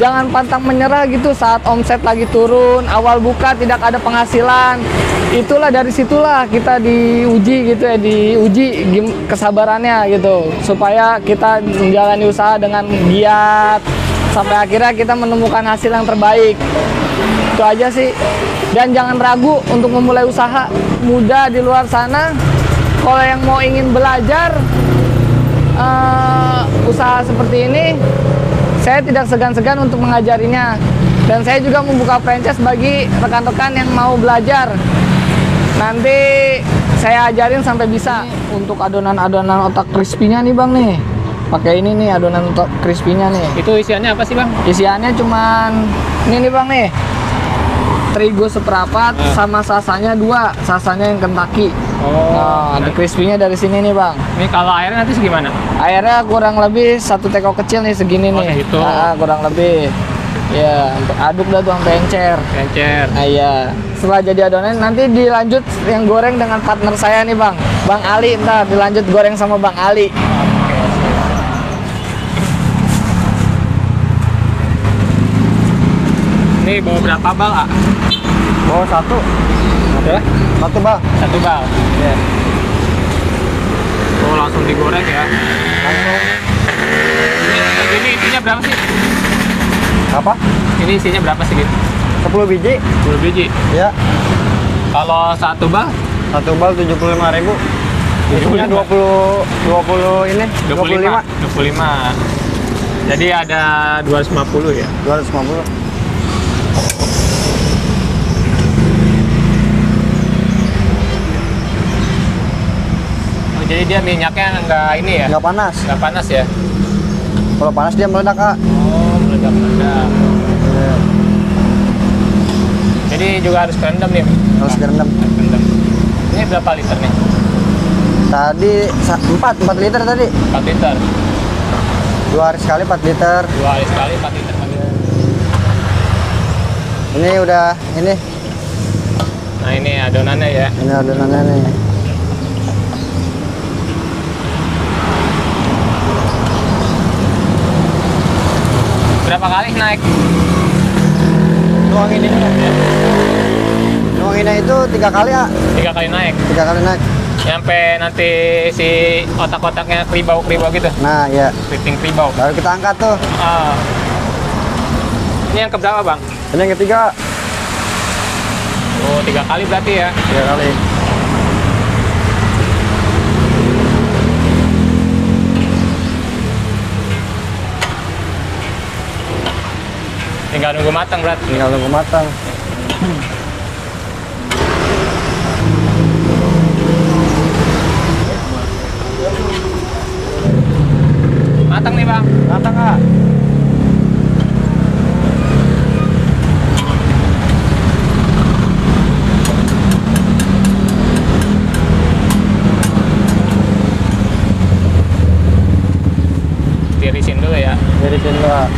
jangan pantang menyerah gitu saat omset lagi turun, awal buka tidak ada penghasilan. Itulah dari situlah kita diuji gitu ya, diuji kesabarannya gitu, supaya kita menjalani usaha dengan giat sampai akhirnya kita menemukan hasil yang terbaik. Itu aja sih. Dan jangan ragu untuk memulai usaha. Mudah di luar sana. Kalau yang mau ingin belajar usaha seperti ini, saya tidak segan-segan untuk mengajarinya. Dan saya juga membuka franchise bagi rekan-rekan yang mau belajar. Nanti saya ajarin sampai bisa. Untuk adonan-adonan otak crispy-nya nih Bang nih. Pakai ini nih adonan otak crispy-nya nih. Itu isiannya apa sih Bang? Isiannya cuman ini nih Bang nih. Terigu seperempat sama sasanya 2. Sasanya yang Kentucky. Nah, ada crispy-nya dari sini nih Bang. Ini kalau airnya nanti segimana? Airnya kurang lebih 1 teko kecil nih segini nih. Segitu. Nah, kurang lebih. Ya, aduk dah tuh sampai encer. Encer. Nah, iya. Setelah jadi adonan nanti dilanjut yang goreng dengan partner saya nih Bang. Bang Ali, ntar dilanjut goreng sama Bang Ali. Ini bawa berapa bal, A? Bawa 1. Ada? 1 Bang. 1 bal. Ya. Oh, langsung digoreng ya. Langsung. Ini isinya berapa sih? Apa? Ini isinya berapa sih gitu? 10 biji. 10 biji. Ya. Kalau 1 bal? 1 bal 75.000. Isinya 20 ini 25. Jadi ada 250 ya? 250. Oh, jadi dia minyaknya nggak ini ya? Nggak panas. Nggak panas ya? Kalau panas dia meledak, Kak. Oh, meledak-meledak. Ya. Jadi juga harus kerendam nih? Harus kerendam. Kerendam. Ini berapa liter nih? Tadi 4 liter tadi. 4 liter. 2 hari sekali 4 liter. 2 hari sekali 4 liter. Ini udah ini. Nah, ini adonannya ya. Ini adonannya nih. Berapa kali naik? Tuang ini. Tuang ini itu 3 kali ya. 3 kali naik. 3 kali naik. Sampai nanti si otak-otaknya keribau-keribau gitu. Nah, ya. Keriting keribau. Baru kita angkat tuh. Ah. Ini yang keberapa, Bang? Ini yang ketiga. Oh, 3 kali berarti ya. 3 kali. Tinggal nunggu matang berarti. Tinggal nunggu matang. Matang nih, Bang. Matang, Kak. Tirisin dulu ya. Tirisin dulu, Kak.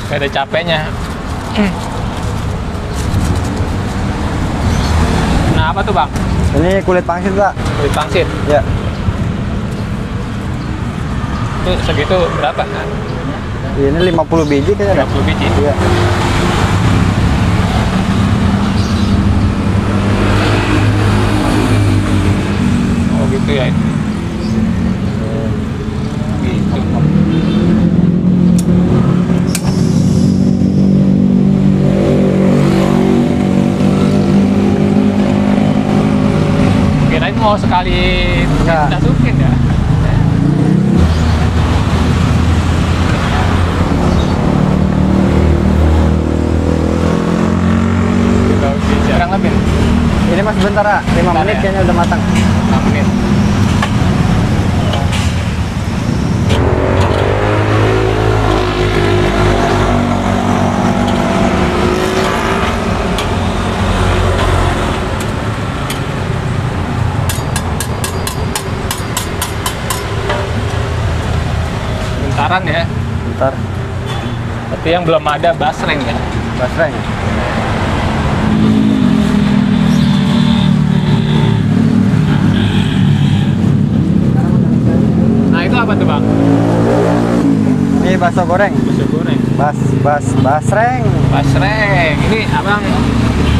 Gak ada capeknya. Nah, apa tuh, Bang? Ini kulit pangsit, Kak. Kulit pangsit. Ya. Itu segitu berapa? Ini 50 biji kayaknya. 50 biji. Iya. Oh, gitu ya. Gitu. Kirain mau sekali Enggak. masukin ya. Kurang lebih Ini mas bentar, Kak. 5 Bentar, menit ya. kayaknya udah matang. 6 menit. Bentaran ya. Bentar. Tapi yang belum ada basreng ya. Basreng. bakso goreng. Bakso goreng. Basreng. Basreng. Ini abang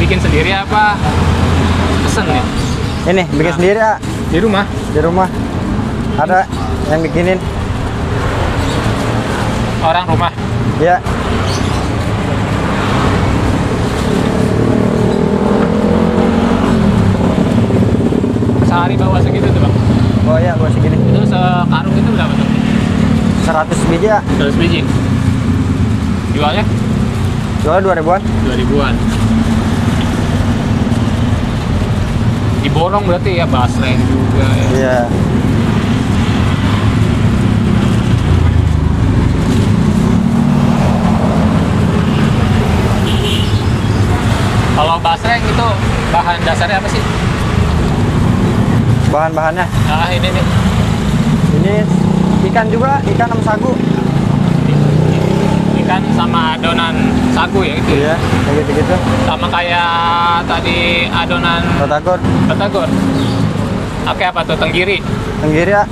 bikin sendiri apa pesen nih? Ini bikin sendiri ya. Di rumah? Di rumah. Ada yang bikinin. Orang rumah? Ya. Sehari bawa segitu tuh bang? Oh ya, bawa segini. Itu sekarung itu berapa tuh? 100 biji ya. 100 biji. Jualnya? Jual 2.000-an. 2.000-an. Diborong berarti ya, basreng juga ya. Iya. Kalau basreng itu bahan dasarnya apa sih? Bahan-bahannya. Nah ini nih. Ini ikan juga, ikan sama sagu. Ikan sama adonan sagu ya gitu. Iya, kayak gitu-gitu. Sama kayak tadi adonan Batagor. batagor. Oke, apa tuh? Tenggiri. Tenggiri ya.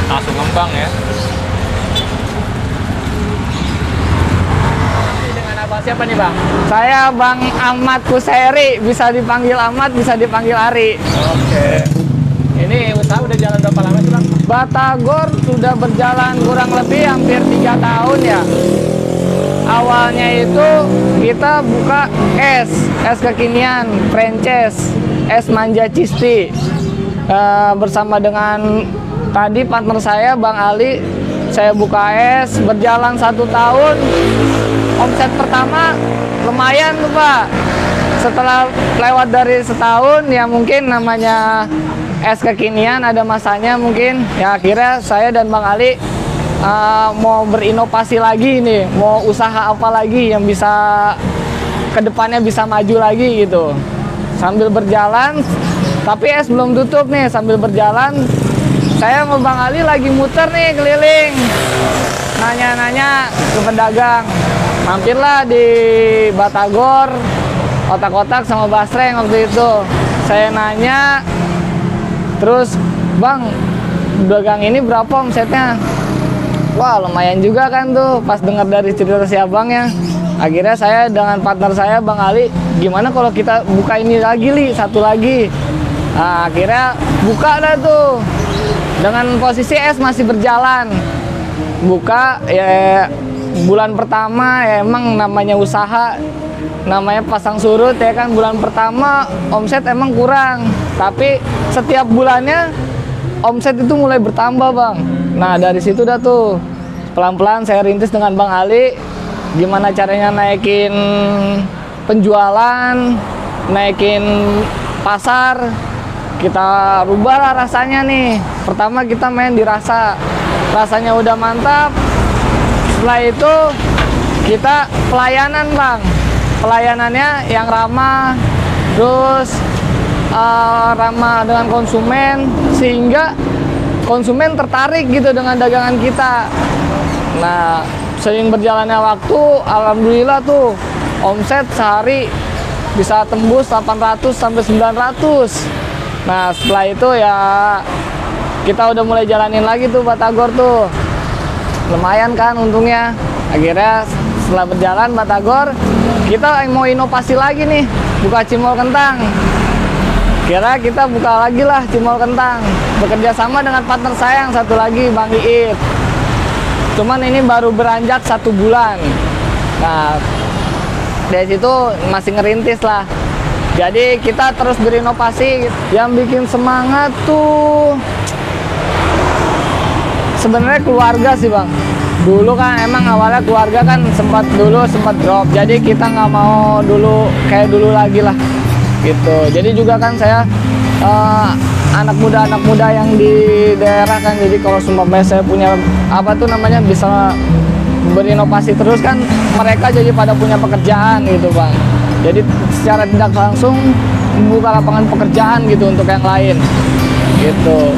Langsung ngembang ya. Dengan apa siapa nih bang? Saya Bang Ahmad Kusairi, bisa dipanggil Ahmad, bisa dipanggil Ari. Oke. Ini usaha udah jalan berapa lama sih bang? Batagor sudah berjalan kurang lebih hampir 3 tahun ya. Awalnya itu kita buka es kekinian, franchise, es manja cisti. Bersama dengan tadi partner saya Bang Ali, saya buka es, berjalan 1 tahun. Omset pertama lumayan tuh Pak. Setelah lewat dari setahun ya mungkin namanya es kekinian ada masanya mungkin. Ya akhirnya saya dan Bang Ali mau berinovasi lagi nih, mau usaha apa lagi yang bisa kedepannya bisa maju lagi gitu. Sambil berjalan, tapi es belum tutup nih. Sambil berjalan, saya sama Bang Ali lagi muter nih keliling, nanya-nanya ke pedagang. Mampirlah di Batagor, otak-otak sama basreng waktu itu. Saya nanya, terus Bang, dagang ini berapa omsetnya? Wah lumayan juga kan tuh, pas dengar dari cerita si abangnya. Akhirnya saya dengan partner saya Bang Ali, gimana kalau kita buka ini lagi Li, satu lagi. Nah, akhirnya buka dah tuh. Dengan posisi es masih berjalan. Buka ya bulan pertama ya emang namanya usaha, namanya pasang surut ya kan. Bulan pertama omset emang kurang, tapi setiap bulannya omset itu mulai bertambah Bang. Nah dari situ dah tuh pelan-pelan saya rintis dengan Bang Ali, gimana caranya naikin penjualan, naikin pasar. Kita rubahlah rasanya nih. Pertama kita main di rasa, rasanya udah mantap. Setelah itu kita pelayanan Bang, pelayanannya yang ramah, terus ramah dengan konsumen, sehingga konsumen tertarik gitu dengan dagangan kita. Nah, seiring berjalannya waktu, alhamdulillah tuh omset sehari bisa tembus 800 sampai 900. Nah, setelah itu ya kita udah mulai jalanin lagi tuh Batagor tuh. Lumayan kan untungnya. Akhirnya setelah berjalan Batagor, kita mau inovasi lagi nih, buka cimol kentang. Kira kita buka lagi lah cimol kentang, bekerja sama dengan partner saya yang satu lagi Bang Iit. Cuman ini baru beranjak 1 bulan. Nah dari situ masih ngerintis lah. Jadi kita terus berinovasi. Yang bikin semangat tuh sebenarnya keluarga sih Bang. Dulu kan emang awalnya keluarga kan sempat drop. Jadi kita nggak mau dulu kayak dulu lagi lah gitu. Jadi juga kan saya anak muda yang di daerah kan. Jadi kalau sumpah saya punya apa tuh namanya bisa berinovasi terus kan, mereka jadi pada punya pekerjaan gitu Bang. Jadi secara tidak langsung membuka lapangan pekerjaan gitu untuk yang lain gitu.